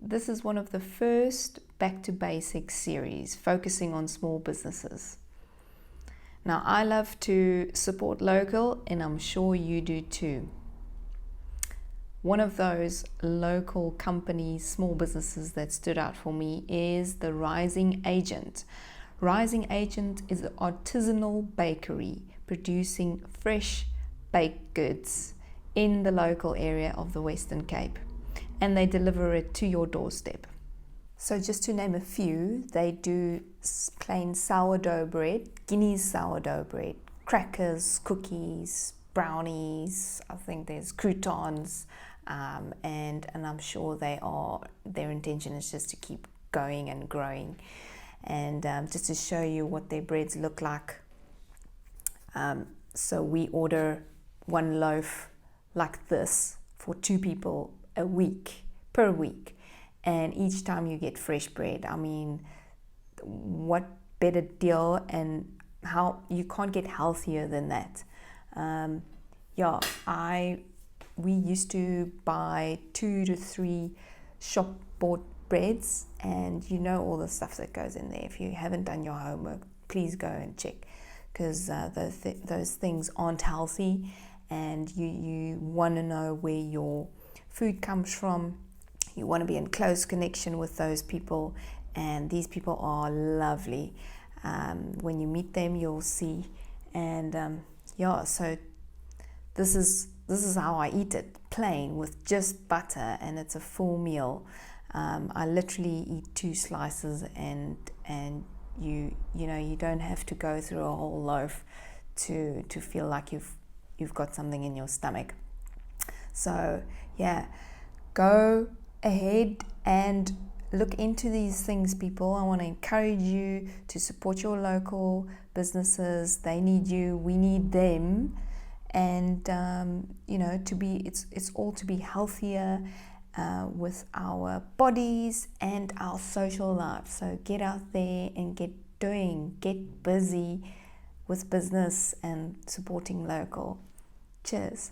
this is one of the first Back to Basics series focusing on small businesses. Now, I love to support local, and I'm sure you do too. One of those local companies, small businesses that stood out for me is the Rising Agent. Rising Agent is an artisanal bakery producing fresh baked goods in the local area of the Western Cape, and they deliver it to your doorstep. So just to name a few, they do plain sourdough bread, Guinea's sourdough bread, crackers, cookies, brownies, I think there's croutons, and I'm sure their intention is just to keep going and growing. And just to show you what their breads look like, so we order one loaf like this for 2 people per week, and each time you get fresh bread. I mean, what better deal, and how you can't get healthier than that. We used to buy 2 to 3 shop bought breads, and you know all the stuff that goes in there. If you haven't done your homework, please go and check, because those things aren't healthy, and you want to know where your food comes from. You want to be in close connection with those people, and these people are lovely. When you meet them, you'll see. And so this is how I eat it, plain with just butter, and it's a full meal. I literally eat 2 slices, and you don't have to go through a whole loaf to feel like you've got something in your stomach. So yeah, go ahead and look into these things, people. I want to encourage you to support your local businesses. They need you, we need them, and it's all to be healthier with our bodies and our social lives. So get out there and get busy with business and supporting local. Cheers.